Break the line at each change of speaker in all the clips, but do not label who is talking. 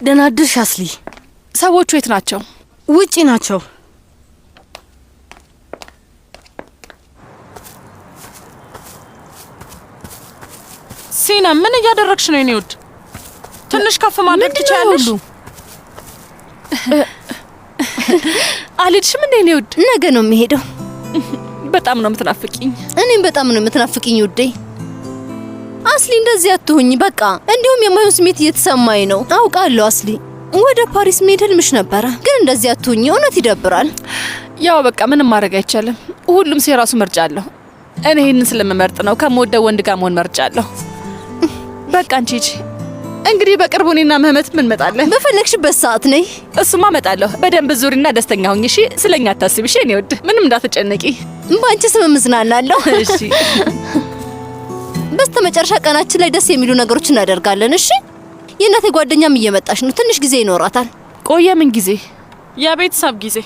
ደናድር ሻስሊ
ሰዎቹ የት ናቸው?
ውጪ ናቸው።
ሲና ምን እያደረግሽ ነው? የኔውድ ትንሽ ከፍ ማድረግ ትችያለሽ?
አልሄድሽም እንዴ? የኔውድ
ነገ ነው የሚሄደው።
በጣም ነው የምትናፍቂኝ።
እኔም በጣም ነው የምትናፍቂኝ ውዴ። አስሊ እንደዚህ አትሁኝ በቃ። እንዲሁም የማይሆን ስሜት እየተሰማኝ ነው አውቃለሁ። አስሊ ወደ ፓሪስ መሄድ ህልምሽ ነበረ፣ ግን እንደዚህ አትሁኝ። እውነት ይደብራል።
ያው በቃ ምንም ማድረግ አይቻልም። ሁሉም ሰው የራሱ ምርጫ አለው። እኔ ይሄንን ስለምመርጥ ነው ከምወደው ወንድ ጋር መሆን መርጫለሁ። በቃ አንቺ ሂጂ። እንግዲህ በቅርቡ እኔና ምህመት ምን መጣለን።
በፈለግሽበት ሰዓት ነይ።
እሱማ እመጣለሁ። በደንብ ዙሪና ደስተኛ ሁኚ እሺ። ስለኛ አታስቢ እሺ። እኔ ወድ ምንም እንዳትጨነቂ።
ባንቺ ስም ምዝናናለሁ።
እሺ።
በስተመጨረሻ ቀናችን ላይ ደስ የሚሉ ነገሮች እናደርጋለን። እሺ። የእናቴ ጓደኛም እየመጣች ነው። ትንሽ ጊዜ ይኖራታል።
ቆየ ምን ጊዜ?
የቤተሰብ ጊዜ።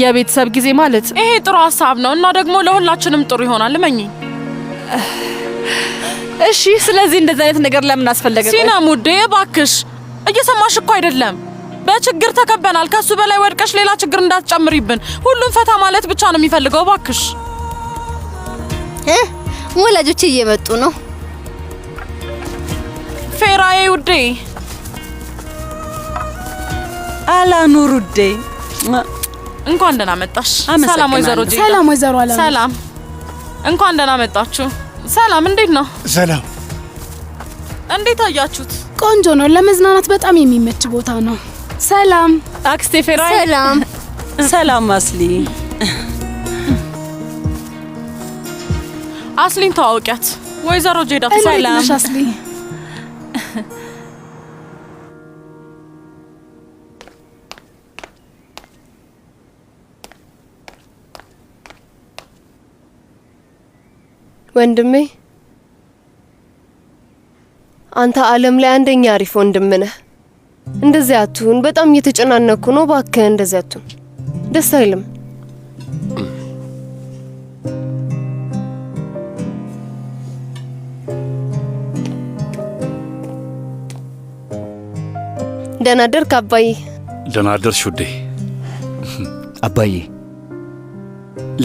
የቤተሰብ ጊዜ ማለት
ይሄ ጥሩ ሀሳብ ነው እና ደግሞ ለሁላችንም ጥሩ ይሆናል። እመኚኝ።
እሺ። ስለዚህ እንደዚህ አይነት ነገር ለምን አስፈለገ?
ሲና ሙዴ እባክሽ፣ እየሰማሽ እኮ አይደለም። በችግር ተከበናል። ከሱ በላይ ወድቀሽ ሌላ ችግር እንዳትጨምሪብን። ሁሉም ፈታ ማለት ብቻ ነው የሚፈልገው። እባክሽ።
ወላጆቼ እየመጡ ነው።
ፌራዬ ውዴ።
አላኑር ውዴ፣
እንኳን ደህና መጣሽ። ሰላም ወይዘሮ ጄዳ።
ሰላም ወይዘሮ አላ።
ሰላም፣ እንኳን ደህና መጣችሁ። ሰላም፣ እንዴት ነው?
ሰላም።
እንዴት አያችሁት?
ቆንጆ ነው። ለመዝናናት በጣም የሚመች ቦታ ነው። ሰላም
አክስቴ ፌራዬ።
ሰላም።
ሰላም አስሊ።
አስሊን ተዋወቂያት። ወይዘሮ ጄዳ።
ሰላም አስሊ።
ወንድሜ አንተ ዓለም ላይ አንደኛ አሪፍ ወንድም ነህ። እንደዚህ አትሁን። በጣም እየተጨናነኩ ነው። እባክህ እንደዚህ አትሁን። ደስ አይልም። ደህና አደርክ አባዬ?
ደህና አደርሽ ውዴ።
አባዬ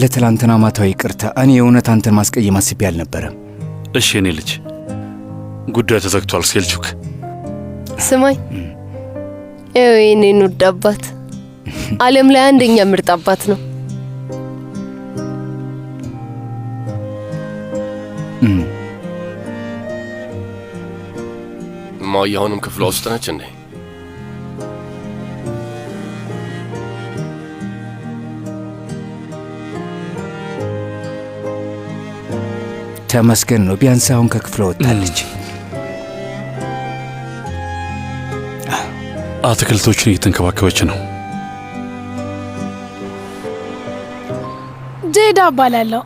ለትላንትና ማታዊ ይቅርታ። እኔ የእውነት አንተን ማስቀየም አስቤ አልነበረም።
እሺ የኔ ልጅ፣ ጉዳዩ ተዘግቷል። ሴልቹክ
ስማኝ፣ የኔን ውድ አባት፣ ዓለም ላይ አንደኛ ምርጥ አባት ነው።
እማዬ አሁንም ክፍሏ ውስጥ ነች እንዴ?
ተመስገን ነው። ቢያንስ አሁን ከክፍሏ ወጣለች።
አትክልቶችን እየተንከባከበች ነው።
ጄዳ እባላለሁ።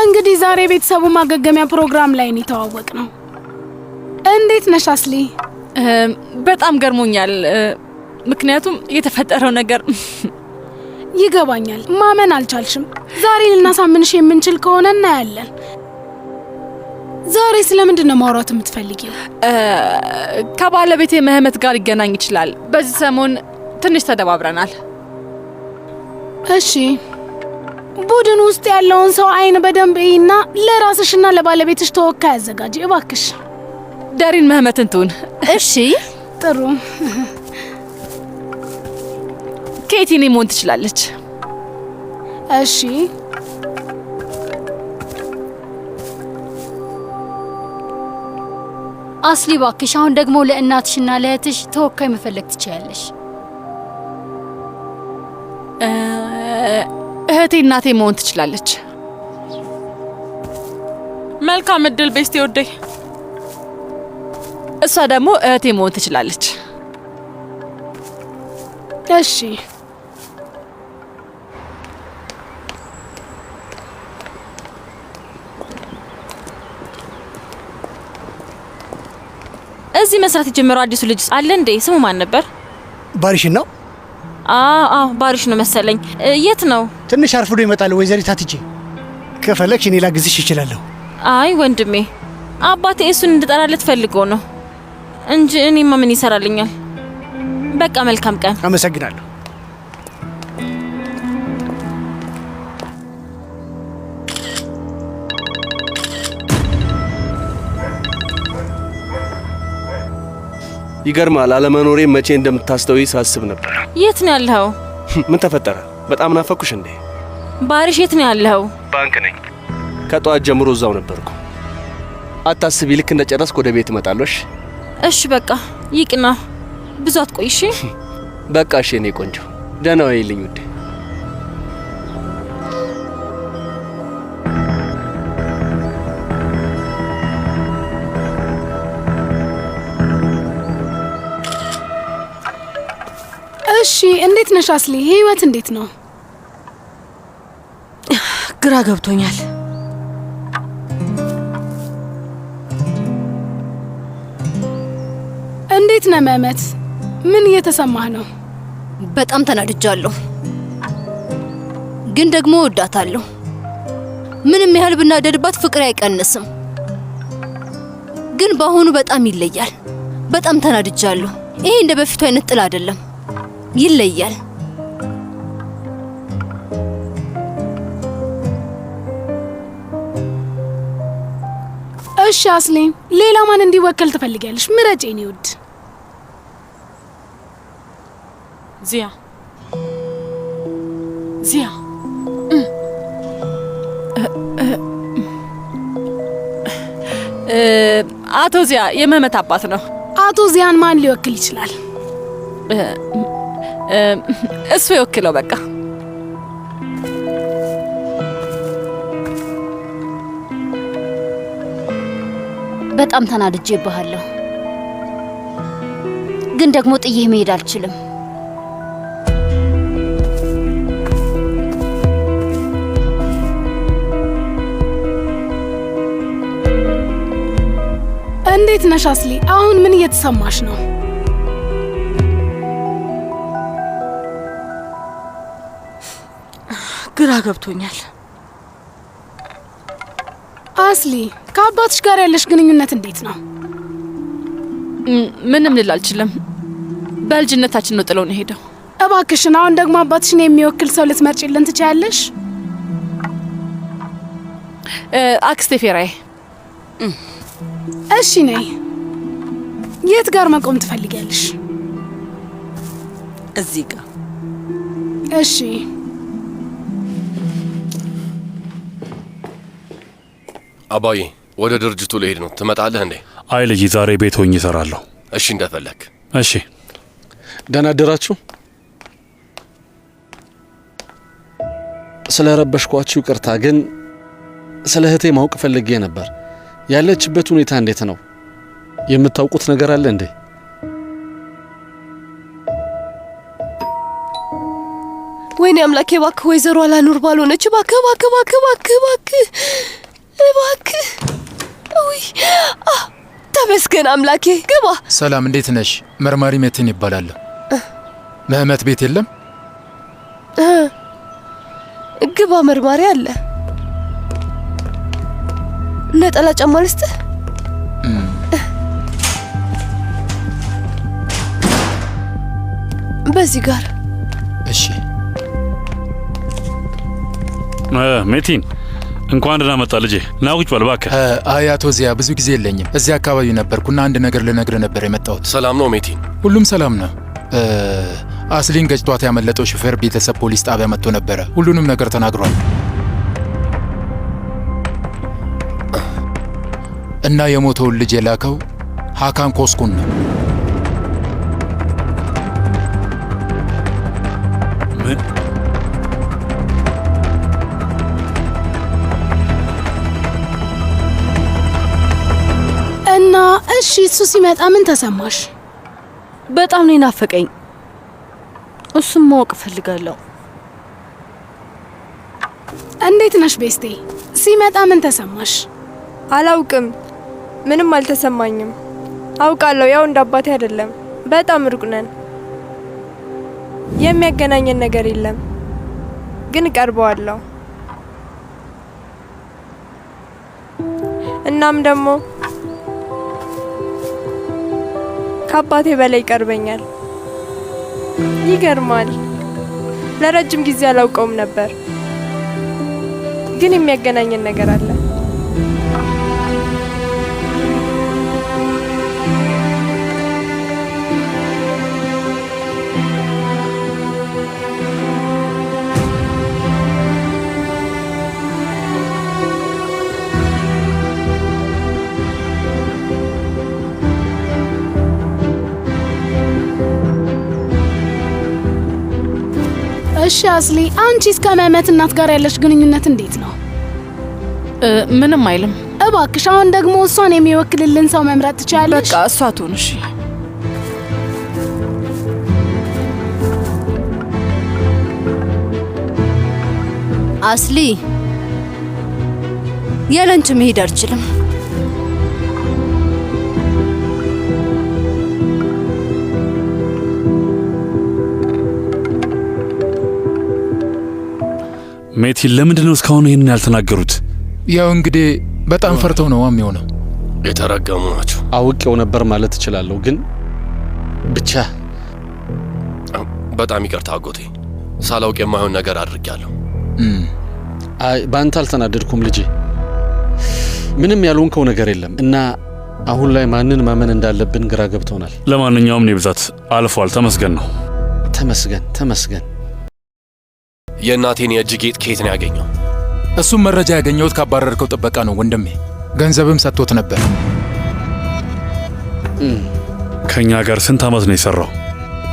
እንግዲህ ዛሬ ቤተሰቡ ማገገሚያ ፕሮግራም ላይ ነው የተዋወቅነው። እንዴት ነሽ አስሊ?
በጣም ገርሞኛል። ምክንያቱም የተፈጠረው ነገር
ይገባኛል። ማመን አልቻልሽም። ዛሬ ልናሳምንሽ የምንችል ከሆነ እናያለን። ዛሬ ስለምንድን ነው ማውራት የምትፈልጊው?
ከባለቤቴ ምህመት ጋር ይገናኝ ይችላል። በዚህ ሰሞን ትንሽ ተደባብረናል።
እሺ፣ ቡድን ውስጥ ያለውን ሰው አይን በደንብ እይና ለራስሽና ለባለቤትሽ ተወካይ አዘጋጂ እባክሽ።
ዳሪን ምህመትን ትሁን።
እሺ፣
ጥሩ።
ኬቲኒ መሆን ትችላለች።
እሺ፣
አስሊ ባክሽ፣ አሁን ደግሞ ለእናትሽና ለእህትሽ ተወካይ መፈለግ ትችያለሽ።
እህቴ እናቴ መሆን ትችላለች።
መልካም እድል ቤስቴ ወዴ።
እሷ ደግሞ እህቴ መሆን ትችላለች።
እሺ
እዚህ መስራት የጀመረው አዲሱ ልጅ አለ እንዴ? ስሙ ማን ነበር?
ባሪሽን ነው?
አዎ ባሪሽ ነው መሰለኝ። የት ነው?
ትንሽ አርፍዶ ይመጣል። ወይዘሪት አትቼ ከፈለግሽ እኔ ላግዝሽ እችላለሁ።
አይ ወንድሜ፣ አባቴ እሱን እንድጠራለት ፈልጎ ነው እንጂ እኔማ ምን ይሰራልኛል። በቃ መልካም ቀን።
አመሰግናለሁ።
ይገርማል። አለመኖሬ መቼ እንደምታስተውይ ሳስብ ነበር።
የት ነው ያለኸው?
ምን ተፈጠረ? በጣም ናፈኩሽ እንዴ?
ባሪሽ የት ነው ያለኸው?
ባንክ ነኝ። ከጠዋት ጀምሮ እዛው ነበርኩ። አታስቢ፣ ልክ እንደጨረስኩ ወደ ቤት እመጣለሁ።
እሺ በቃ ይቅና፣ ብዙ አትቆይ። እሺ
በቃ እሺ። እኔ ቆንጆ ደህና ዋይልኝ ውዴ።
እሺ እንዴት ነሽ አስሊ? ህይወት እንዴት ነው?
ግራ ገብቶኛል።
እንዴት ነህ መህመት? ምን እየተሰማህ ነው?
በጣም ተናድጃለሁ፣ ግን ደግሞ እወዳታለሁ። ምንም ያህል ብናደድባት ፍቅር አይቀንስም። ግን በአሁኑ በጣም ይለያል። በጣም ተናድጃለሁ። ይሄ እንደ በፊቱ አይነት ጥል አይደለም፣ ይለያል።
እሺ አስሊ፣ ሌላ ማን እንዲወከል ትፈልጊያለሽ? ምረጪ የኔ ውድ።
ዚያ ዚያ
አቶ ዚያ የመህመት አባት ነው።
አቶ ዚያን ማን ሊወክል ይችላል?
እሱ ይወክለው በቃ።
በጣም ተናድጄብሃለሁ፣ ግን ደግሞ ጥዬህ መሄድ አልችልም።
እንዴት ነሽ አስሊ? አሁን ምን እየተሰማሽ ነው?
ግራ ገብቶኛል።
አስሊ፣ ከአባትሽ ጋር ያለሽ ግንኙነት እንዴት ነው?
ምንም ልል አልችልም። በልጅነታችን ነው ጥለውን ሄደው።
እባክሽን አሁን ደግሞ አባትሽን የሚወክል ሰው ልትመርጪልን ትችያለሽ?
አክስቴ ፌራዬ።
እሺ ነይ። የት ጋር መቆም ትፈልጊያለሽ?
እዚህ ጋር።
እሺ
አባዬ፣ ወደ ድርጅቱ ልሄድ ነው። ትመጣለህ እንዴ?
አይ ልጅ፣ ዛሬ ቤት ሆኜ እሰራለሁ።
እሺ እንደፈለግ።
እሺ።
ደህና አደራችሁ። ስለ ረበሽኳችሁ ይቅርታ፣ ግን ስለ እህቴ ማወቅ ፈልጌ ነበር። ያለችበት ሁኔታ እንዴት ነው? የምታውቁት ነገር አለ እንዴ?
ወይኔ አምላኬ፣ እባክህ ወይዘሮ አላኑር ባልሆነች፣ እባክህ እባክህ እባክህ እባክህ እባክህ እባክህ። ውይ ተመስገን አምላኬ። ግባ።
ሰላም፣ እንዴት ነሽ? መርማሪ ሜትን ይባላል። መህመት ቤት የለም?
ግባ። መርማሪ አለ። ነጠላ ጫማ ልስጥህ? በዚህ ጋር።
እሺ።
ሜቲን እንኳን ደህና መጣ ልጄ። ና ቁጭ በል እባክህ።
አይ አቶ ዚያ፣ ብዙ ጊዜ የለኝም። እዚህ አካባቢ ነበርኩና አንድ ነገር ልነግርህ ነበር የመጣሁት።
ሰላም ነው ሜቲን?
ሁሉም ሰላም ነው። አስሊን ገጭቷት ያመለጠው ሹፌር ቤተሰብ ፖሊስ ጣቢያ መጥቶ ነበረ። ሁሉንም ነገር ተናግሯል እና የሞተውን ልጅ የላከው ሃካን ኮስኩን ነው።
ምን?
እሺ እሱ ሲመጣ ምን ተሰማሽ?
በጣም ነው ናፈቀኝ። እሱም ማወቅ እፈልጋለሁ።
እንዴት ነሽ ቤስቴ? ሲመጣ ምን ተሰማሽ?
አላውቅም፣ ምንም አልተሰማኝም። አውቃለሁ ያው እንደ አባቴ አይደለም፣ በጣም ሩቅ ነን። የሚያገናኘን ነገር የለም፣ ግን እቀርበዋለሁ። እናም ደግሞ ከአባቴ በላይ ይቀርበኛል። ይገርማል። ለረጅም ጊዜ አላውቀውም ነበር፣ ግን የሚያገናኘን ነገር አለ።
እሺ አስሊ፣ አንቺስ ከመህመት እናት ጋር ያለሽ ግንኙነት እንዴት ነው?
ምንም አይልም።
እባክሽ አሁን ደግሞ እሷን የሚወክልልን ሰው መምረጥ ትችያለሽ።
በቃ እሷ ትሁን። እሺ
አስሊ፣ ያለንቺ መሄድ አልችልም።
ሜቲን ለምንድን ነው እስካሁን ይህንን ያልተናገሩት?
ያው እንግዲህ በጣም ፈርተው ነው የሚሆነው።
የተረገሙ ናቸው።
አውቄው ነበር ማለት እችላለሁ፣ ግን ብቻ
በጣም ይቅርታ አጎቴ፣ ሳላውቅ የማይሆን ነገር አድርጌያለሁ።
አይ በአንተ አልተናደድኩም ልጄ። ምንም ያልሆንከው ነገር የለም እና አሁን ላይ ማንን ማመን እንዳለብን ግራ ገብቶናል።
ለማንኛውም እኔ ብዛት አልፏል። ተመስገን ነው።
ተመስገን ተመስገን።
የእናቴን የእጅ ጌጥ ከየት ነው ያገኘው?
እሱም መረጃ ያገኘሁት ካባረርከው ጥበቃ ነው ወንድሜ። ገንዘብም ሰጥቶት ነበር።
ከኛ ጋር ስንት ዓመት ነው የሰራው?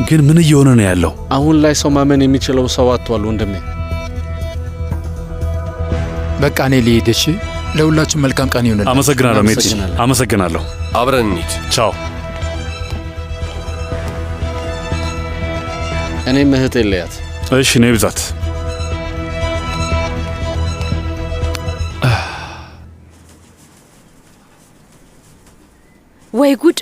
ግን ምን እየሆነ ነው ያለው?
አሁን ላይ ሰው ማመን የሚችለው ሰው አጥቷል ወንድሜ።
በቃ እኔ ልሂድ። እሺ፣ ለሁላችን መልካም ቀን ይሁንልን።
አመሰግናለሁ ሜቲ፣ አመሰግናለሁ።
አብረን እንሂድ።
ቻው።
እኔም እህቴ ልያት።
እሺ ነይ ብዛት።
ወይ ጉድ!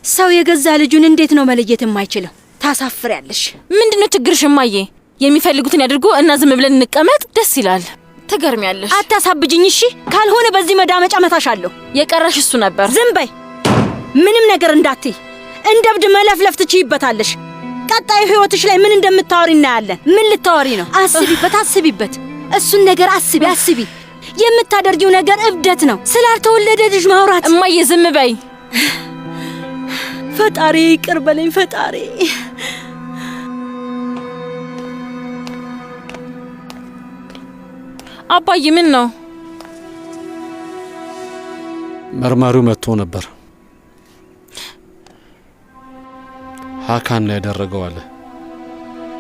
ሰው የገዛ ልጁን እንዴት ነው መለየት የማይችለው? ታሳፍሪያለሽ።
ምንድነው ችግርሽ እማዬ? የሚፈልጉትን ያድርጉ እና ዝም ብለን እንቀመጥ። ደስ ይላል። ትገርሚያለሽ።
አታሳብጅኝ እሺ። ካልሆነ በዚህ መዳመጫ መታሻለሁ።
የቀረሽ እሱ ነበር።
ዝም በይ። ምንም ነገር እንዳትይ። እንደ እብድ መለፍለፍ ትችይበታለሽ። ቀጣዩ ህይወትሽ ላይ ምን እንደምታወሪ እናያለን። ምን ልታወሪ ነው? አስቢበት፣ አስቢበት። እሱን ነገር አስቢ። የምታደርጊው ነገር እብደት ነው። ስላልተወለደ ልጅ ማውራት።
እማዬ ዝም በይ።
ፈጣሪ ይቅር በለኝ ፈጣሪ።
አባዬ ምን ነው?
መርማሪው መጥቶ ነበር። ሀካን ነው ያደረገው አለ።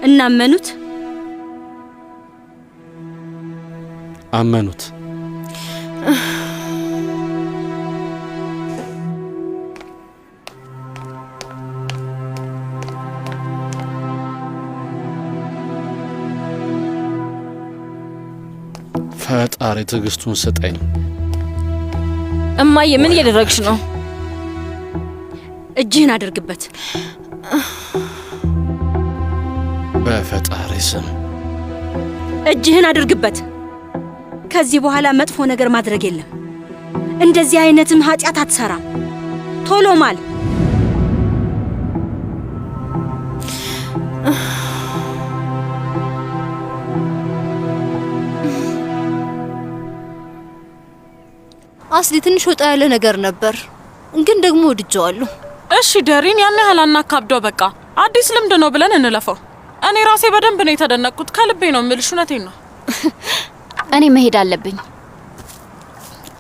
እናመኑት?
አመኑት። ፈጣሪ ትዕግስቱን ስጠኝ።
እማዬ ምን እያደረግሽ ነው?
እጅህን አድርግበት።
በፈጣሪ ስም
እጅህን አድርግበት። ከዚህ በኋላ መጥፎ ነገር ማድረግ የለም። እንደዚህ አይነትም ኃጢአት አትሰራም። ቶሎ ማል።
አስሊ ትንሽ ወጣ ያለ ነገር ነበር፣ ግን ደግሞ ወድጀዋለሁ።
እሺ ደሪን፣ ያን ያህል አናካብደው። በቃ አዲስ ልምድ ነው ብለን እንለፈው። እኔ ራሴ በደንብ ነው የተደነቅኩት። ከልቤ ነው የምልሽ፣ እውነቴን ነው።
እኔ መሄድ አለብኝ።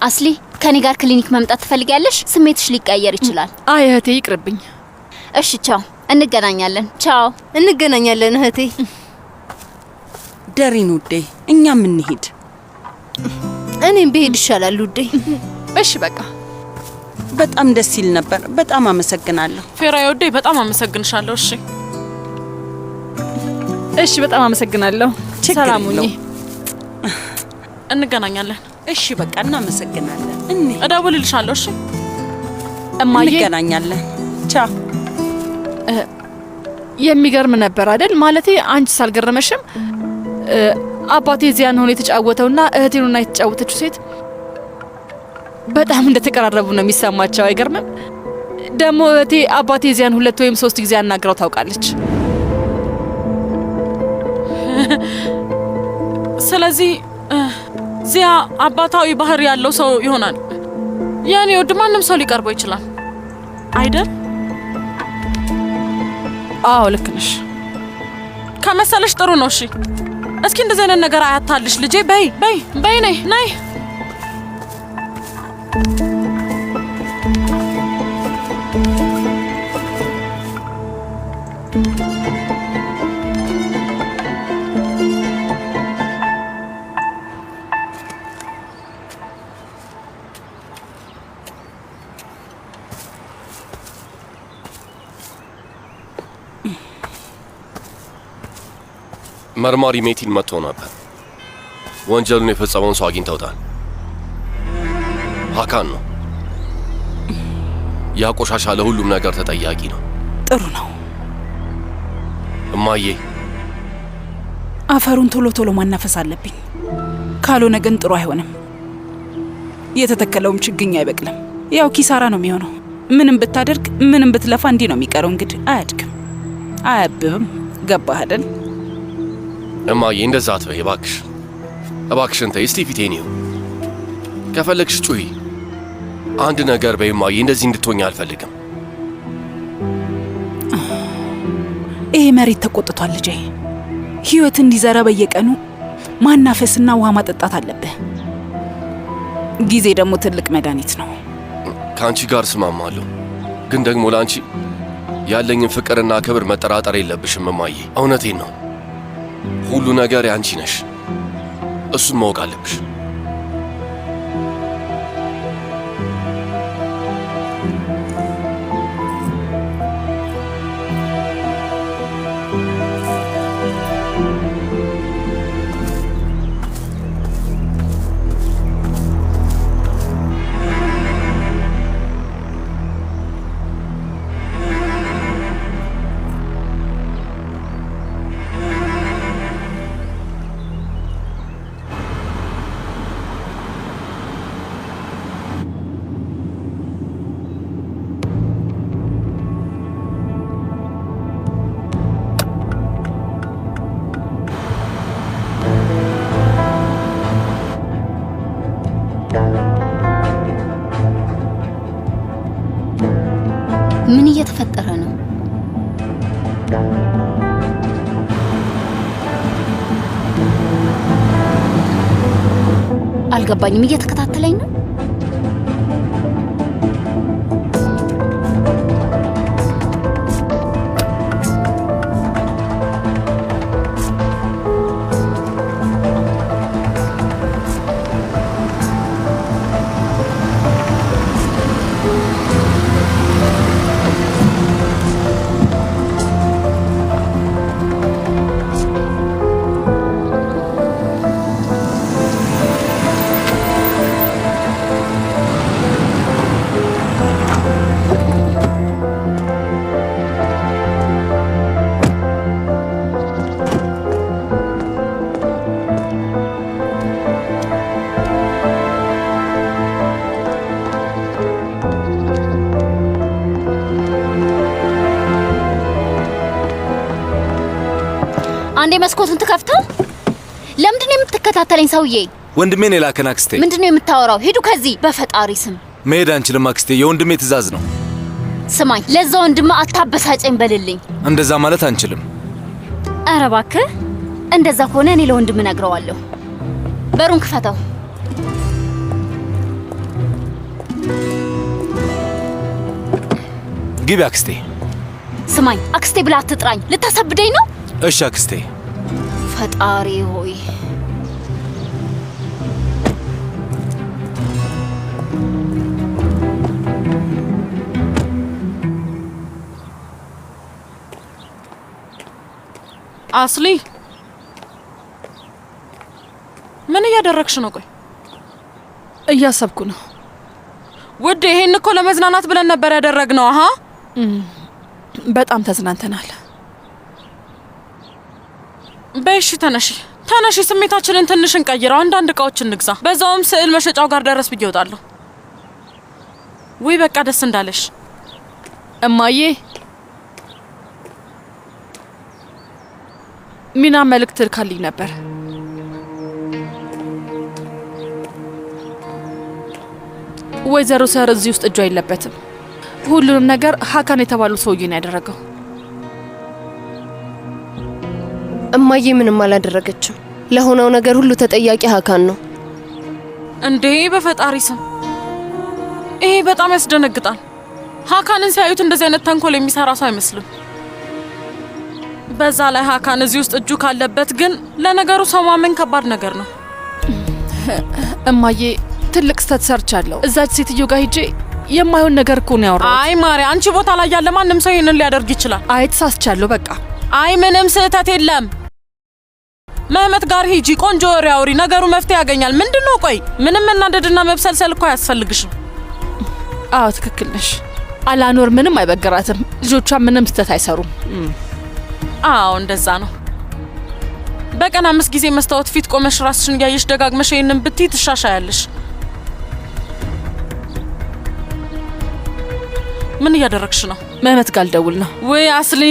አስሊ ከኔ ጋር ክሊኒክ መምጣት ትፈልጊያለሽ? ስሜትሽ ሊቀየር ይችላል።
አይ እህቴ ይቅርብኝ።
እሺ ቻው፣ እንገናኛለን። ቻው፣
እንገናኛለን እህቴ።
ደሪን ውዴ፣ እኛም እንሂድ።
እኔም ብሄድ ይሻላል ውዴ።
እሺ በቃ
በጣም ደስ ይል ነበር። በጣም አመሰግናለሁ
ፌራዬ ወዴ፣ በጣም አመሰግንሻለሁ። እሺ
እሺ፣ በጣም አመሰግናለሁ። ሰላም ሁኚ።
እንገናኛለን።
እሺ በቃ እናመሰግናለን።
እደውልልሻለሁ። እሺ
እማዬ፣
እንገናኛለን። ቻው።
የሚገርም ነበር አይደል? ማለቴ አንቺስ አልገረመሽም? አባቴ እዚያን ሆኖ የተጫወተውና እህቴኑና የተጫወተችው ሴት በጣም እንደተቀራረቡ ነው የሚሰማቸው። አይገርምም? ደግሞ እህቴ አባቴ እዚያን 2 ወይም 3 ጊዜ አናግራው ታውቃለች።
ስለዚህ ዚያ አባታዊ ባህሪ ያለው ሰው ይሆናል። ያኔ ወድ ማንም ሰው ሊቀርበው ይችላል አይደል?
አዎ ልክ ነሽ።
ከመሰለሽ ጥሩ ነው። እሺ እስኪ እንደዚህ አይነት ነገር አያታልሽ ልጄ። በይ በይ በይ፣ ነይ ነይ።
መርማሪ ሜቲን መጥቶ ነበር። ወንጀሉን የፈጸመውን ሰው አግኝተውታል። ሀካን ነው። ያ ቆሻሻ ለሁሉም ነገር ተጠያቂ ነው።
ጥሩ ነው
እማዬ።
አፈሩን ቶሎ ቶሎ ማናፈስ አለብኝ፣ ካልሆነ ግን ጥሩ አይሆንም። የተተከለውም ችግኝ አይበቅልም። ያው ኪሳራ ነው የሚሆነው። ምንም ብታደርግ ምንም ብትለፋ እንዲህ ነው የሚቀረው። እንግዲህ አያድግም፣ አያብብም። ገባህ አይደል?
እማዬ እንደዛ አትበይ እባክሽ፣ እባክሽን ተይ። እስቲ ፊቴን ይው። ከፈለግሽ ጩሂ፣ አንድ ነገር በይ እማዬ። እንደዚህ እንድትሆኝ አልፈልግም።
ይሄ መሬት ተቆጥቷል ልጄ። ህይወት እንዲዘራ በየቀኑ ማናፈስና ውሃ ማጠጣት አለብህ። ጊዜ ደግሞ ትልቅ መድኃኒት ነው።
ከአንቺ ጋር ስማማለሁ፣ ግን ደግሞ ለአንቺ ያለኝን ፍቅርና ክብር መጠራጠር የለብሽም እማዬ። እውነቴን ነው። ሁሉ ነገር ያንቺ ነሽ። እሱን ማወቅ አለብሽ።
ምን እየተፈጠረ ነው? አልገባኝም። እየተከታተለኝ ነው? አንዴ መስኮቱን ትከፍተው። ለምንድነው የምትከታተለኝ ሰውዬ?
ወንድሜን የላከን አክስቴ።
ምንድነው የምታወራው? ሂዱ ከዚህ በፈጣሪ ስም።
መሄድ አንችልም አክስቴ፣ የወንድሜ ትእዛዝ ነው።
ስማኝ፣ ለዛ ወንድማ አታበሳጨኝ በልልኝ።
እንደዛ ማለት አንችልም።
ኧረ እባክህ፣ እንደዛ ከሆነ እኔ ለወንድም እነግረዋለሁ። በሩን ክፈተው።
ግቢ አክስቴ።
ስማኝ፣ አክስቴ ብላ አትጥራኝ። ልታሳብደኝ ነው?
እሺ አክስቴ።
ፈጣሪ ሆይ
አስሊ ምን እያደረግሽ ነው? ቆይ
እያሰብኩ ነው
ውድ። ይሄን እኮ ለመዝናናት ብለን ነበር ያደረግነው። አሃ
በጣም ተዝናንተናል።
በእሺ ተነሺ፣ ስሜታችንን ትንሽ እንቀይረው። አንዳንድ እቃዎችን እንግዛ። በዛውም ስዕል መሸጫው ጋር ደረስ ብዬ እወጣለሁ። ወይ በቃ ደስ እንዳለሽ
እማዬ። ሚና መልእክት ልካልኝ ነበር። ወይዘሮ ሰር እዚህ ውስጥ እጇ የለበትም። ሁሉንም ነገር ሀካን የተባሉ ሰውዬ ነው ያደረገው።
እማዬ ምንም አላደረገችም። ለሆነው ነገር ሁሉ ተጠያቂ ሀካን ነው።
እንዴ በፈጣሪ ስም ይሄ በጣም ያስደነግጣል። ሀካንን ሲያዩት እንደዚህ አይነት ተንኮል የሚሰራ ሰው አይመስልም። በዛ ላይ ሀካን እዚህ ውስጥ እጁ ካለበት ግን ለነገሩ ሰው ማመን ከባድ ነገር ነው።
እማዬ ትልቅ ስህተት ሰርቻለሁ። እዛች ሴትዮ ጋር ሂጄ የማይሆን ነገር እኮ ነው ያወራሁት።
አይ ማሪ፣ አንቺ ቦታ ላይ ያለ ማንም ሰው ይሄንን ሊያደርግ ይችላል።
አይ ተሳስቻለሁ። በቃ
አይ ምንም ስህተት የለም። መህመት ጋር ሂጂ፣ ቆንጆ ወሬ አውሪ፣ ነገሩ መፍትሄ ያገኛል። ምንድነው? ቆይ ምንም መናደድና መብሰልሰል እኮ አያስፈልግሽም።
አዎ ትክክል ነሽ። አላኖር ምንም አይበግራትም። ልጆቿ ምንም ስህተት አይሰሩም።
አዎ እንደዛ ነው። በቀን 5 ጊዜ መስታወት ፊት ቆመሽ ራስሽን እያየሽ ደጋግመሽ ይሄንን ብትይ ትሻሻያለሽ። ምን እያደረግሽ ነው?
መህመት ጋር ልደውል ነው።
ወይ አስሊ፣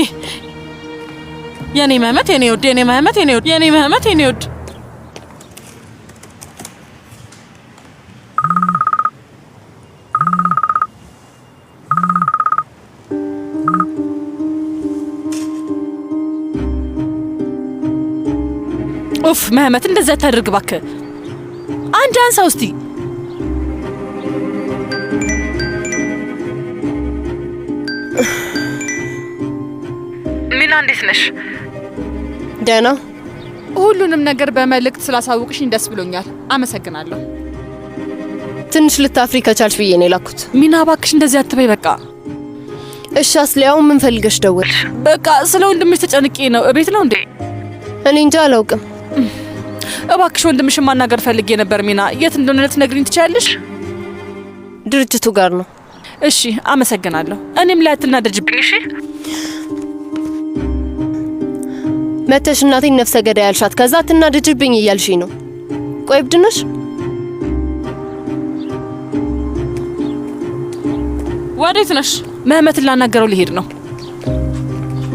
የኔ መህመት፣ የኔ ውድ፣ የኔ መህመት፣ የኔ ውድ፣ የኔ መህመት፣ የኔ ውድ።
ኡፍ መህመት፣ እንደዛ ታድርግ እባክህ። አንድ አንሳው እስቲ። ሚና እንዴት ነሽ?
ደህና።
ሁሉንም ነገር በመልእክት ስላሳውቅሽኝ ደስ ብሎኛል። አመሰግናለሁ።
ትንሽ ልታፍሪ ከቻልሽ ብዬ ነው የላኩት።
ሚና እባክሽ እንደዚህ አትበይ በቃ።
እሺ አስሊ፣ አሁን ምን ፈልገሽ ደወልሽ?
በቃ ስለ ወንድምሽ ተጨንቄ ነው። እቤት ነው እንዴ?
እኔ እንጃ አላውቅም።
እባክሽ ወንድምሽን ማናገር ፈልጌ ነበር። ሚና የት እንደሆነ ልትነግሪኝ ትችያለሽ?
ድርጅቱ ጋር ነው።
እሺ አመሰግናለሁ። እኔም ላይ አትናደጅብኝ እሺ?
መተሽ እናቴን ነፍሰ ገዳይ ያልሻት፣ ከዛ አትናደጅብኝ እያልሽኝ ነው። ቆይ እብድ ነሽ?
ወዴት ነሽ?
መህመትን ላናገረው ሊሄድ ነው።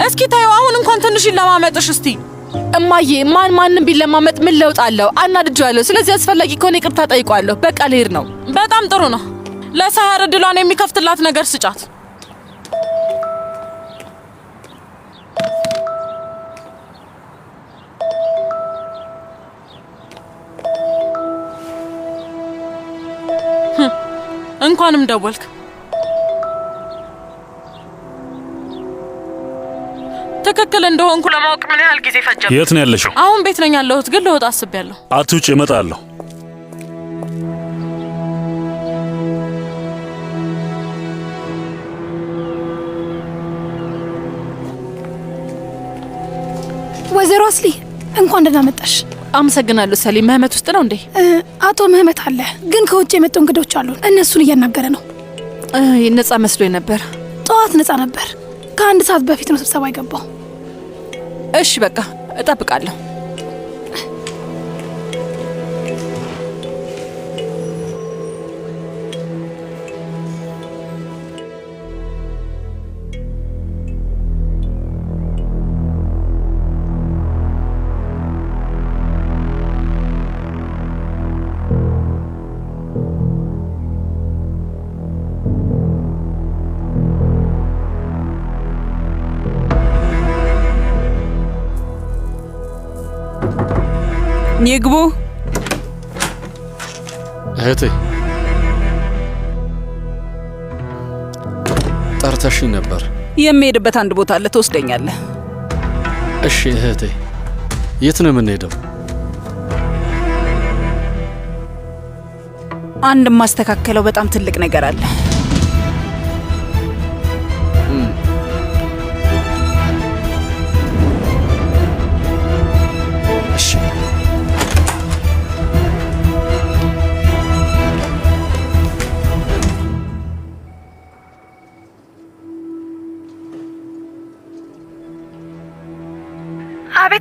እስኪ ታዩ አሁን እንኳን ትንሽ ይለማመጥሽ እስቲ።
እማዬ ማንም ቢለማመጥ ምን ለውጥ አለው? አናድጄዋለሁ። ስለዚህ አስፈላጊ ከሆነ ይቅርታ ጠይቋለሁ። በቃ ልሄድ ነው።
በጣም ጥሩ ነው። ለሰሃር እድሏን የሚከፍትላት ነገር ስጫት። እንኳንም ደወልክ። ትክክል እንደሆንኩ ለማወቅ ምን ያህል ጊዜ ፈጀ?
የት ነው ያለሽው?
አሁን ቤት ነኝ ያለሁት፣ ግን ልወጣ አስቤያለሁ።
አትውጭ፣ እመጣለሁ።
ወይዘሮ አስሊ እንኳን ደህና መጣሽ።
አመሰግናለሁ ሰሊም። መህመት ውስጥ ነው እንዴ?
አቶ መህመት አለ፣ ግን ከውጭ የመጡ እንግዶች አሉን። እነሱን እያናገረ ነው።
ነጻ መስሎኝ ነበር።
ጠዋት ነጻ ነበር። ከ1 ሰዓት በፊት ነው ስብሰባ የገባው።
እሺ በቃ እጠብቃለሁ።
ይግቡ።
እህቴ ጠርተሽኝ ነበር።
የሚሄድበት አንድ ቦታ አለ፣ ትወስደኛለህ?
እሺ እህቴ፣ የት ነው የምንሄደው?
አንድ ማስተካከለው በጣም ትልቅ ነገር አለ።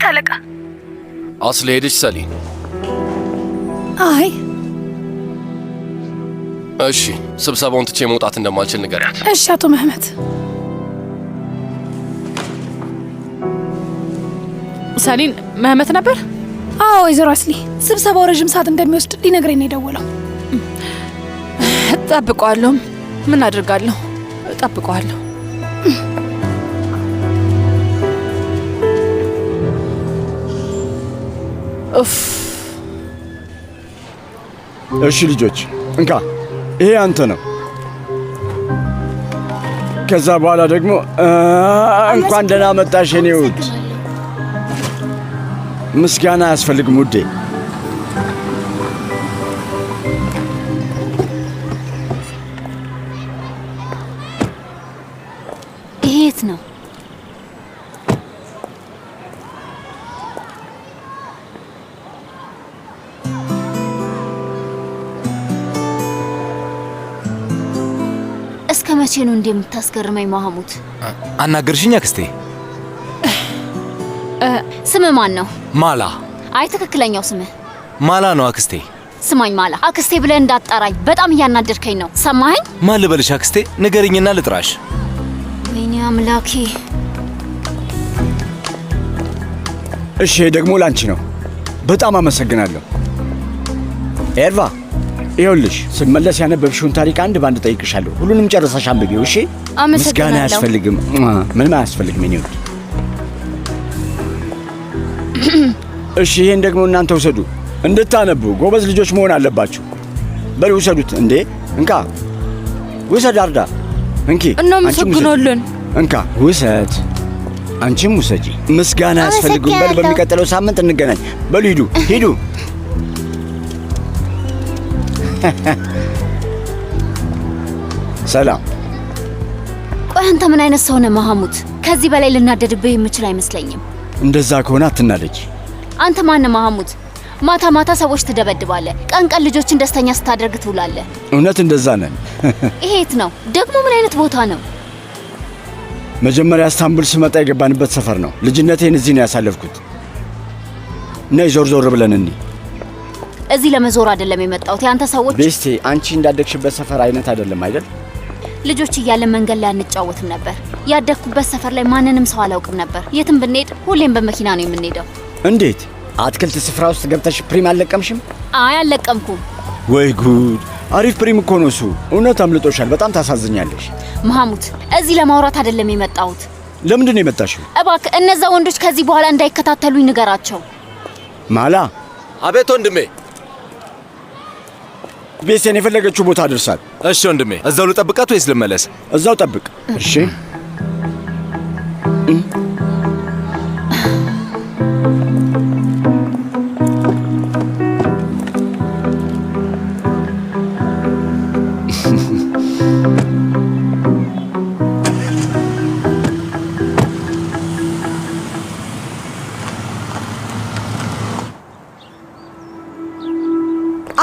አለቃ።
አስሊ ሄደች ሰሊን?
አይ
እሺ፣ ስብሰባውን ትቼ መውጣት እንደማልችል ንገሪያት።
እሺ አቶ መህመት።
ሰሊን መህመት ነበር?
አዎ ወይዘሮ አስሊ፣ ስብሰባው ረዥም ሰዓት እንደሚወስድ ሊነግረኝ ነው የደወለው።
እጠብቀዋለሁ። ምን አድርጋለሁ? እጠብቀዋለሁ።
እሺ ልጆች እንካ፣ ይሄ አንተ ነው። ከዛ በኋላ ደግሞ እንኳን ደህና መጣሽ የኔ ውድ። ምስጋና አያስፈልግም ውዴ።
የት ነው? እስከ መቼ ነው እንደምታስገርመኝ ማህሙድ?
አናገርሽኝ አክስቴ?
ስም ማን ነው?
ማላ።
አይ ትክክለኛው ስምህ
ማላ ነው አክስቴ።
ስማኝ ማላ፣ አክስቴ ብለህ እንዳትጠራኝ፣ በጣም እያናደድከኝ ነው። ሰማኸኝ?
ማን ልበልሽ አክስቴ? ንገሪኝና ልጥራሽ።
ወይኔ አምላኬ።
እሺ ደግሞ ላንቺ ነው። በጣም አመሰግናለሁ ኤርቫ። ይኸውልሽ ስመለስ ያነበብሽውን ታሪክ አንድ ባንድ ጠይቅሻለሁ። ሁሉንም ጨርሰሽ አንብቢው እሺ? ምስጋና አያስፈልግም፣ ምንም አያስፈልግም የኔ ውድ። እሺ ይሄን ደግሞ እናንተ ውሰዱ፣ እንድታነቡ ጎበዝ ልጆች መሆን አለባችሁ። በል ውሰዱት። እንዴ እንካ ውሰድ። አርዳ እንኪ።
እናመሰግናለን።
እንካ ውሰድ። አንቺም ውሰጂ። ምስጋና አያስፈልግም። በል በሚቀጥለው ሳምንት እንገናኝ። በሉ ሂዱ ሂዱ። ሰላም።
ቆይ አንተ ምን አይነት ሰው ነህ ማህሙድ? ከዚህ በላይ ልናደድብህ የምችል አይመስለኝም።
እንደዛ ከሆነ አትናደጂ።
አንተ ማን ማህሙድ? ማታ ማታ ሰዎች ትደበድባለህ፣ ቀን ቀን ልጆችን ደስተኛ ስታደርግ ትውላለህ።
እውነት እንደዛ ነን።
ይሄ የት ነው ደግሞ? ምን አይነት ቦታ ነው?
መጀመሪያ እስታንቡል ስመጣ የገባንበት ሰፈር ነው። ልጅነቴን እዚህ ነው ያሳለፍኩት። ነይ ዞር ዞር ብለን እንይ።
እዚህ ለመዞር አይደለም የመጣሁት። ያንተ ሰዎች
ቤስቴ፣ አንቺ እንዳደግሽበት ሰፈር አይነት አይደለም አይደል?
ልጆች እያለን መንገድ ላይ አንጫወትም ነበር። ያደግኩበት ሰፈር ላይ ማንንም ሰው አላውቅም ነበር። የትም ብንሄድ ሁሌም በመኪና ነው የምንሄደው።
እንዴት? አትክልት ስፍራ ውስጥ ገብተሽ ፕሪም አልለቀምሽም?
አይ አልለቀምኩም።
ወይ ጉድ! አሪፍ ፕሪም እኮ ነው እሱ። እውነት አምልጦሻል። በጣም ታሳዝኛለሽ።
መሐሙድ፣ እዚህ ለማውራት አይደለም የመጣሁት።
ለምንድን ነው የመጣሽው?
እባክህ እነዛ ወንዶች ከዚህ በኋላ እንዳይከታተሉኝ ንገራቸው።
ማላ።
አቤት ወንድሜ።
ቤቴን የፈለገችው ቦታ አድርሳል።
እሺ ወንድሜ። እዛው ልጠብቃት ወይስ ልመለስ?
እዛው ጠብቅ። እሺ።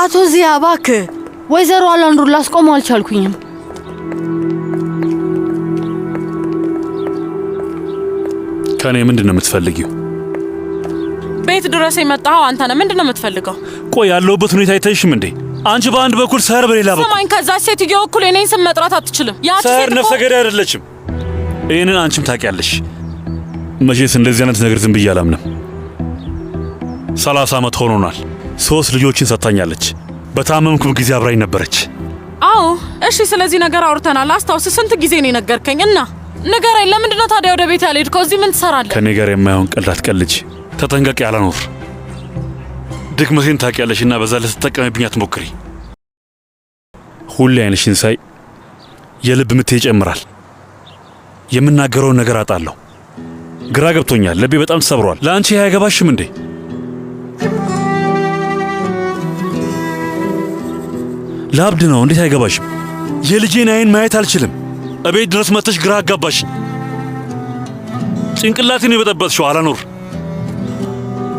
አቶ ዚያ እባክህ፣ ወይዘሮ አላንዱር ላስቆመው አልቻልኩኝም።
ከኔ ምንድን ነው የምትፈልጊው?
ቤት ድረስ የመጣኸው አንተ ነህ። ምንድን ነው የምትፈልገው?
ቆይ ያለሁበት ሁኔታ አይታይሽም እንዴ? አንቺ በአንድ በኩል ሰር፣ በሌላ በኩል
ስማኝ፣ ከዛ ሴትዮ እኩል የኔን ስም መጥራት አትችልም። ያቺ
ሰር ነፍሰ ገዳይ አይደለችም። ይህንን አንቺም ታውቂያለሽ። መቼስ እንደዚህ አይነት ነገር ዝም ብዬ አላምንም። 30 ዓመት ሆኖናል። 3 ልጆችን ሰጥታኛለች። በታመምኩም ጊዜ አብራኝ ነበረች።
አዎ እሺ፣ ስለዚህ ነገር አውርተናል። አስታውስ፣ ስንት ጊዜ ነው የነገርከኝ? እና ንገረኝ፣ ለምንድን ነው ታዲያ ወደ ቤት ያልሄድከው? እዚህ ምን ትሰራለህ?
ከኔ ጋር የማይሆን ቀልድ አትቀልጅ። ተጠንቀቂ፣ አላኖር። ድክመቴን ታውቂያለሽና በዛ ልትጠቀምብኝ አትሞክሪ። ሁሌ አይንሽን ሳይ የልብ ምቴ ይጨምራል። የምናገረውን ነገር አጣለሁ። ግራ ገብቶኛል። ልቤ በጣም ተሰብሯል። ለአንቺ ይህ አይገባሽም እንዴ? ለአብድ ነው። እንዴት አይገባሽም? የልጄን አይን ማየት አልችልም። እቤት ድረስ መጥተሽ ግራ አጋባሽኝ። ጭንቅላቴን የበጠበጥሽው አላኖር፣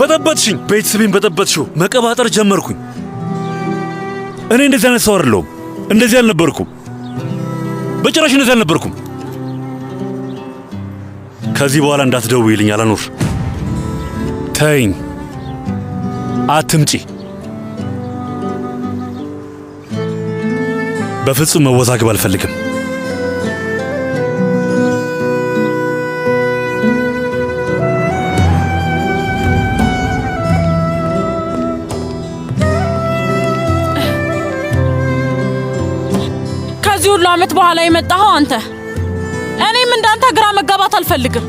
በጠበጥሽኝ። ቤተሰቤን በጠበጥሽው። መቀባጠር ጀመርኩኝ። እኔ እንደዚህ አይነት ሰው አይደለሁም። እንደዚህ አልነበርኩም። በጭራሽ እንደዚህ አልነበርኩም። ከዚህ በኋላ እንዳትደውይልኝ አላኖር። ተይኝ፣ አትምጪ። በፍጹም መወዛገብ አልፈልግም።
ከዚህ ሁሉ ዓመት በኋላ የመጣኸው አንተ። እኔም እንዳንተ ግራ መጋባት አልፈልግም።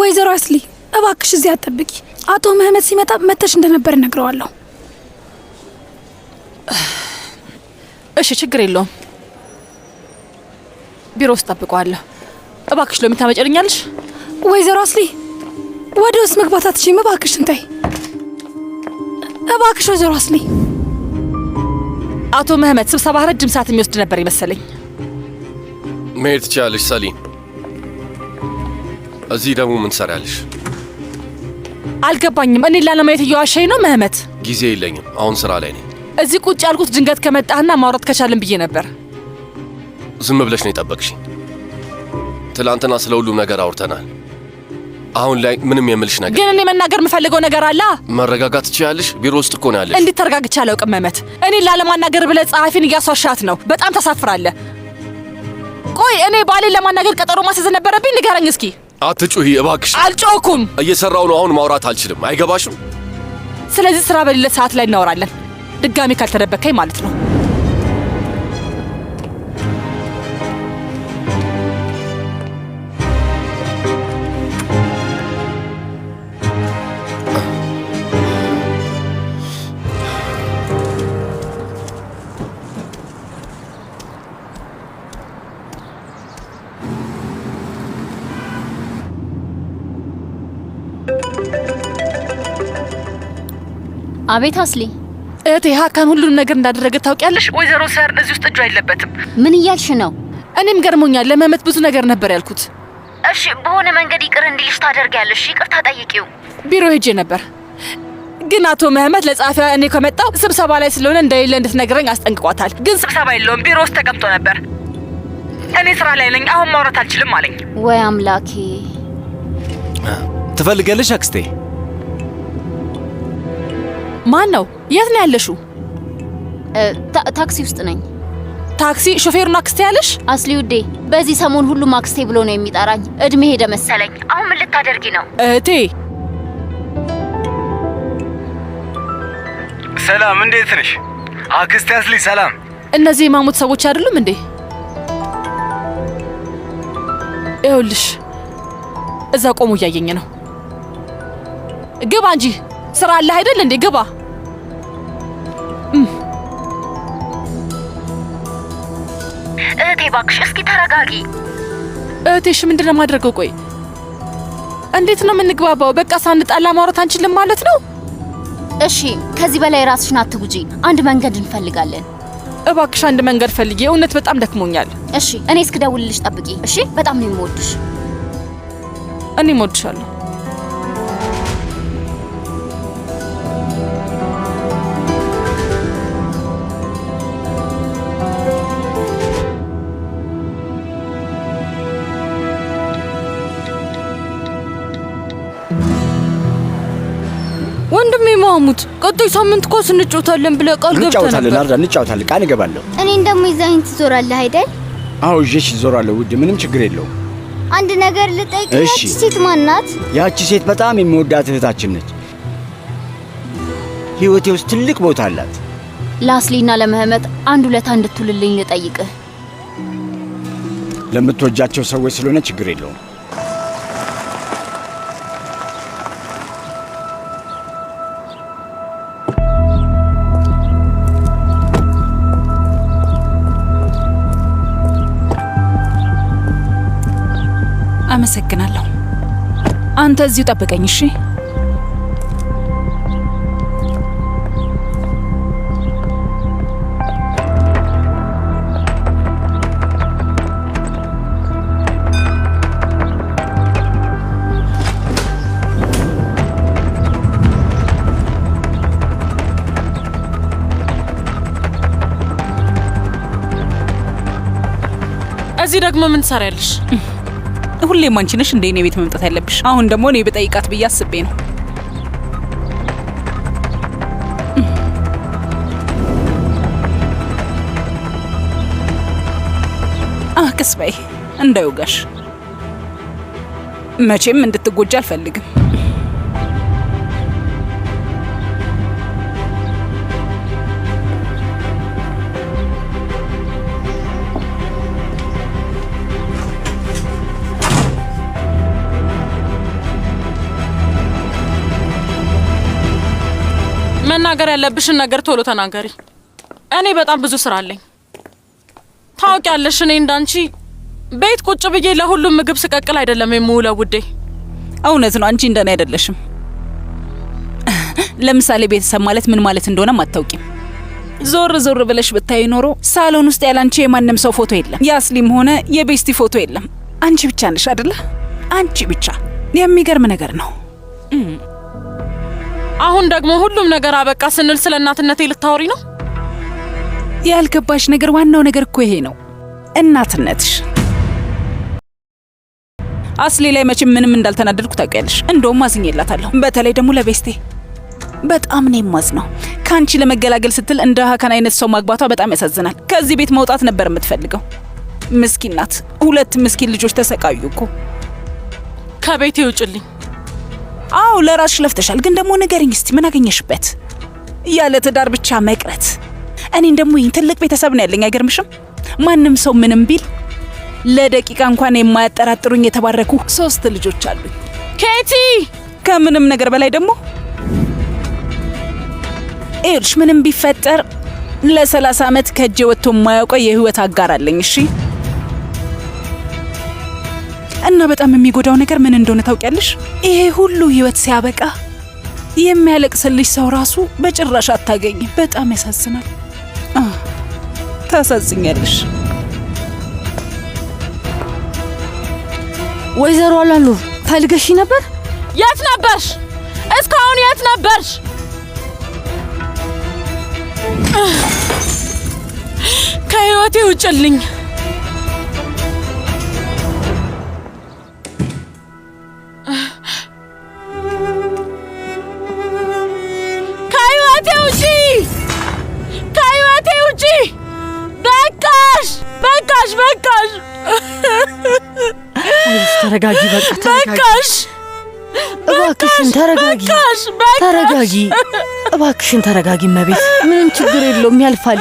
ወይዘሮ አስሊ እባክሽ እዚህ አትጠብቂ። አቶ መህመት ሲመጣ መተሽ እንደነበር እነግረዋለሁ።
እሺ ችግር የለውም። ቢሮ ውስጥ ጠብቀዋለሁ። እባክሽ ሎሚ ታመጨልኛለሽ?
ወይዘሮ አስሊ ወደ ውስጥ መግባት አትችይም። እባክሽን ተይ እባክሽ ወይዘሮ አስሊ።
አቶ መህመት ስብሰባ ረጅም ሰዓት የሚወስድ ነበር ይመሰለኝ።
መሄድ ትችያለሽ ሰሊን። እዚህ ደግሞ ምን ትሰሪያለሽ?
አልገባኝም። እኔ ላለማየት እየዋሸኝ ነው መህመት?
ጊዜ የለኝም፣ አሁን ስራ ላይ ነኝ።
እዚህ ቁጭ ያልኩት ድንገት ከመጣህና ማውራት ከቻልን ብዬ ነበር።
ዝም ብለሽ ነው የጠበቅሽኝ። ትላንትና ስለ ሁሉም ነገር አውርተናል። አሁን ላይ ምንም የምልሽ ነገር
ግን እኔ መናገር የምፈልገው ነገር አለ።
መረጋጋት ትችያለሽ? ቢሮ ውስጥ እኮ ነው ያለሽ።
እንዴት ተረጋግቼ አላውቅም መህመት። እኔ ላለማናገር ብለህ ጸሐፊን እያሷሻት ነው። በጣም ታሳፍራለህ። ቆይ እኔ ባሌን ለማናገር ቀጠሮ ማስያዝ ነበረብኝ? ንገረኝ እስኪ።
አትጩሂ እባክሽ።
አልጮኩም።
እየሰራው ነው። አሁን ማውራት አልችልም። አይገባሽም?
ስለዚህ ስራ በሌለ ሰዓት ላይ እናወራለን። ድጋሚ ካልተደበከኝ ማለት ነው።
አቤት አስሊ።
እህቴ ሀካን ሁሉንም ነገር እንዳደረገ ታውቂያለሽ? ወይዘሮ ሰርን እዚህ ውስጥ እጁ አይለበትም።
ምን እያልሽ ነው?
እኔም ገርሞኛል። ለመህመት ብዙ ነገር ነበር ያልኩት።
እሺ በሆነ መንገድ ይቅር እንዲልሽ ታደርጊያለሽ። ይቅርታ ጠይቂው።
ቢሮ ሄጄ ነበር፣ ግን አቶ መህመት ለጸሐፊዋ እኔ ከመጣው ስብሰባ ላይ ስለሆነ እንደሌለ እንድትነግረኝ አስጠንቅቋታል። ግን ስብሰባ የለውም፣ ቢሮ ውስጥ ተቀምጦ ነበር። እኔ ስራ ላይ ነኝ፣ አሁን ማውራት አልችልም አለኝ።
ወይ አምላኬ።
ትፈልጋለሽ አክስቴ?
ማን ነው? የት ነው ያለሽው?
ታክሲ ውስጥ ነኝ።
ታክሲ? ሾፌሩን አክስቴ ያለሽ?
አስሊ ውዴ፣ በዚህ ሰሞን ሁሉም አክስቴ ብሎ ነው የሚጠራኝ። እድሜ ሄደ መሰለኝ። አሁን ምን ልታደርጊ ነው?
እህቴ
ሰላም፣ እንዴት ነሽ አክስቴ? አስሊ ሰላም።
እነዚህ የማሙት ሰዎች አይደሉም እንዴ? ይኸውልሽ እዛ ቆሙ እያየኝ ነው። ግባ እንጂ ስራ አለ አይደል እንዴ? ግባ።
እህቴ እባክሽ እስኪ ተረጋጊ።
እህቴሽ ምንድን ነው የማደርገው? ቆይ እንዴት ነው የምንግባባው? በቃ ሳንጣላ ማውራት አንችልም ማለት ነው?
እሺ ከዚህ በላይ ራስሽን አትጉጂ። አንድ መንገድ እንፈልጋለን።
እባክሽ አንድ መንገድ ፈልጊ። እውነት በጣም ደክሞኛል።
እሺ እኔ እስክደውልልሽ ጠብቂ። እሺ በጣም ነው የምወድሽ።
እኔም እወድሻለሁ።
ወንድሜ ማሙት ቀጣይ ሳምንት ኳስ እንጫወታለን ብለህ ቃል ገብተህ ነበር።
እንጫወታለን አርዳ፣ እንጫወታለን። ቃል እገባለሁ።
እኔን ደግሞ ይዘኸኝ ትዞራለህ አይደል?
አዎ ይዤሽ እዞራለሁ ውድ፣ ምንም ችግር የለውም።
አንድ ነገር ልጠይቅ።
እሺ።
ያቺ ሴት ማን ናት?
ያቺ ሴት በጣም የሚወዳት እህታችን ነች። ህይወቴ ውስጥ ትልቅ ቦታ አላት።
ለአስሊና ለመህመት አንድ ውለታ እንድትውልልኝ ልጠይቅህ።
ለምትወጃቸው ሰዎች ስለሆነ ችግር የለውም።
አመሰግናለሁ። አንተ እዚሁ ጠብቀኝ እሺ?
እዚህ ደግሞ ምን ትሰሪያለሽ?
ሁሌም አንቺ ነሽ እንደ እኔ ቤት መምጣት ያለብሽ። አሁን ደግሞ እኔ በጠይቃት ብዬ አስቤ ነው። ቅስ በይ እንዳይወጋሽ። መቼም እንድትጎጂ አልፈልግም።
መናገር ያለብሽን ነገር ቶሎ ተናገሪ። እኔ በጣም ብዙ ስራ አለኝ። ታውቂያለሽ፣ እኔ እንዳንቺ ቤት ቁጭ ብዬ ለሁሉም ምግብ ስቀቅል አይደለም የምውለው ውዴ።
እውነት ነው፣ አንቺ እንደኔ አይደለሽም። ለምሳሌ ቤተሰብ ማለት ምን ማለት እንደሆነም አታውቂም። ዞር ዞር ብለሽ ብታይ ኖሮ ሳሎን ውስጥ ያላንቺ የማንም ሰው ፎቶ የለም። የአስሊም ሆነ የቤስቲ ፎቶ የለም። አንቺ ብቻ ነሽ አይደለ? አንቺ ብቻ። የሚገርም ነገር ነው።
አሁን ደግሞ ሁሉም ነገር አበቃ ስንል ስለ እናትነቴ ልታወሪ ነው?
ያልገባሽ ነገር ዋናው ነገር እኮ ይሄ ነው፣ እናትነትሽ። አስሊ ላይ መቼም ምንም እንዳልተናደድኩ ታውቂያለሽ። እንደውም አዝኜላታለሁ። በተለይ ደግሞ ለቤስቴ በጣም ነው የማዝነው። ከአንቺ ለመገላገል ስትል እንደ ሀካን አይነት ሰው ማግባቷ በጣም ያሳዝናል። ከዚህ ቤት መውጣት ነበር የምትፈልገው። ምስኪን ናት። 2 ምስኪን ልጆች ተሰቃዩ እኮ።
ከቤቴ ውጭልኝ።
አዎ ለራስሽ ለፍተሻል፣ ግን ደግሞ ንገሪኝ እስቲ ምን አገኘሽበት? ያለ ትዳር ብቻ መቅረት። እኔን ደግሞ ይህን ትልቅ ቤተሰብ ነው ያለኝ። አይገርምሽም? ማንም ሰው ምንም ቢል ለደቂቃ እንኳን የማያጠራጥሩኝ የተባረኩ 3 ልጆች አሉኝ።
ኬቲ!
ከምንም ነገር በላይ ደግሞ ኤልሽ ምንም ቢፈጠር ለ30 ዓመት ከእጄ ወጥቶ የማያውቀው የህይወት አጋር አለኝ። እሺ። እና በጣም የሚጎዳው ነገር ምን እንደሆነ ታውቂያለሽ? ይሄ ሁሉ ህይወት ሲያበቃ የሚያለቅስልሽ ሰው ራሱ በጭራሽ አታገኝም። በጣም ያሳዝናል። ታሳዝኛለሽ።
ወይዘሮ አላኑር ፈልገሽ ነበር?
የት ነበርሽ? እስካሁን የት ነበርሽ? ከህይወቴ ውጭልኝ። ከህይወቴ ውጪ! ከህይወቴ ውጪ! በቃሽ! በቃሽ! በቃሽ!
ተረጋጊ፣ በቃ
በቃሽ!
እባክሽን ተረጋጊ። ተረጋጊ፣ እባክሽን ተረጋጊ። እመቤት ምንም ችግር የለውም፣ ያልፋል።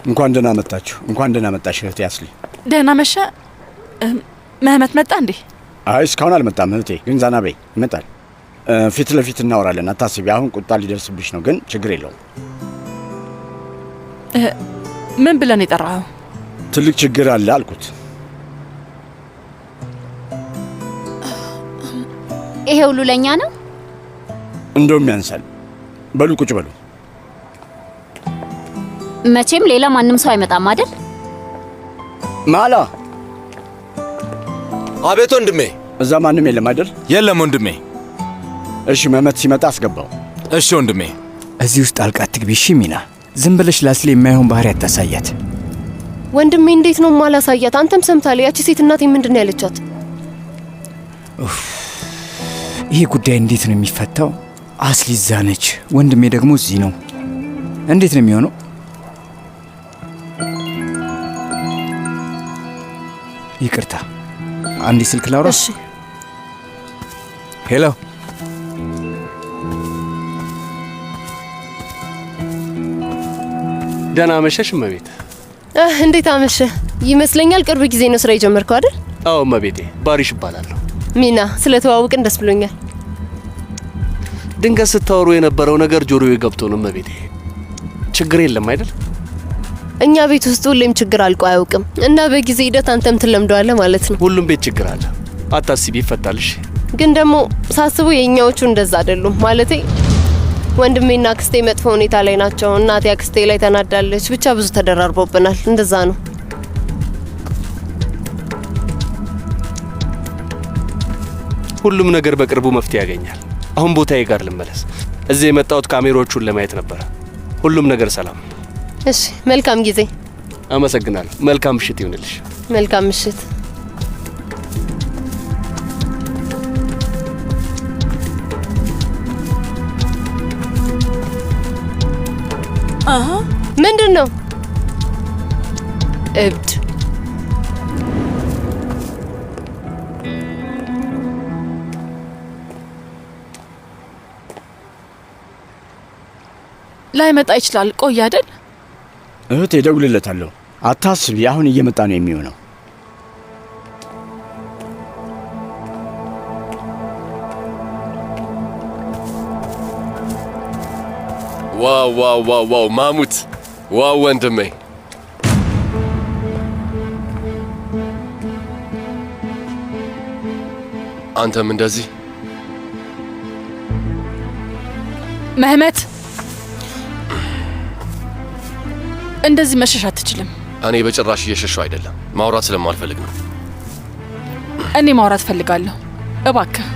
እንኳን ደህና መጣችሁ። እንኳን ደህና መጣሽ እህቴ አስሊ።
ደህና መሸ። መህመት መጣ እንዴ?
አይ እስካሁን አልመጣም እህቴ፣ ግን ዛና በይ፣ ይመጣል። ፊት ለፊት እናወራለን፣ አታስቢ። አሁን ቁጣ ሊደርስብሽ ነው፣ ግን ችግር የለውም።
ምን ብለን የጠራኸው?
ትልቅ ችግር አለ አልኩት።
ይሄ ሁሉ ለኛ ነው?
እንደውም ያንሳል። በሉ ቁጭ በሉ።
መቼም ሌላ ማንም ሰው አይመጣም አይደል?
ማላ።
አቤት ወንድሜ።
እዛ ማንም የለም አይደል?
የለም ወንድሜ።
እሺ መመት ሲመጣ አስገባው።
እሺ ወንድሜ።
እዚህ ውስጥ ጣልቃ አትግቢ እሺ ሚና። ዝም ብለሽ ላስሊ የማይሆን ባህሪ አታሳያት።
ወንድሜ እንዴት ነው ማላሳያት? አንተም ሰምታለህ። ያቺ ሴት እናቴ ምንድን ነው ያለቻት?
ይሄ ጉዳይ እንዴት ነው የሚፈታው? አስሊ እዛ ነች፣ ወንድሜ ደግሞ እዚህ ነው። እንዴት ነው የሚሆነው? ይቅርታ አንድ ስልክ ላውራ።
እሺ።
ሄሎ።
ደህና አመሸሽ እመቤት።
እንዴት አመሸ? ይመስለኛል ቅርብ ጊዜ ነው ስራ የጀመርከው አይደል?
አዎ እመቤቴ፣ ባሪሽ እባላለሁ።
ሚና፣ ስለተዋወቅን ደስ ብሎኛል።
ድንገት ስታወሩ የነበረው ነገር ጆሮዬ ገብቶ ነው እመቤቴ። ችግር የለም አይደል?
እኛ ቤት ውስጥ ሁሌም ችግር አልቆ አያውቅም እና በጊዜ ሂደት አንተም ትለምደዋለህ ማለት ነው።
ሁሉም ቤት ችግር አለ፣ አታስቢ፣ ይፈታልሽ።
ግን ደግሞ ሳስቡ የእኛዎቹ እንደዛ አይደሉም። ማለቴ ወንድሜና አክስቴ መጥፎ ሁኔታ ላይ ናቸው። እናቴ አክስቴ ላይ ተናዳለች። ብቻ ብዙ ተደራርቦብናል። እንደዛ ነው።
ሁሉም ነገር በቅርቡ መፍትሄ ያገኛል። አሁን ቦታዬ ጋር ልመለስ። እዚህ የመጣሁት ካሜራዎቹን ለማየት ነበረ። ሁሉም ነገር ሰላም።
እሺ፣ መልካም ጊዜ።
አመሰግናለሁ። መልካም ምሽት ይሁንልሽ።
መልካም ምሽት። ምንድን ነው? እብድ።
ላይመጣ ይችላል። ቆይ አይደል?
እህቴ እደውልለታለሁ። አታስቢ፣ አሁን እየመጣ ነው የሚሆነው።
ዋው ዋው ዋው ዋው! ማሙት! ዋው ወንድሜ! አንተም እንደዚህ
መህመት፣ እንደዚህ መሸሽ አትችልም።
እኔ በጭራሽ እየሸሸው አይደለም፣ ማውራት ስለማልፈልግ ነው።
እኔ ማውራት ፈልጋለሁ። እባክህ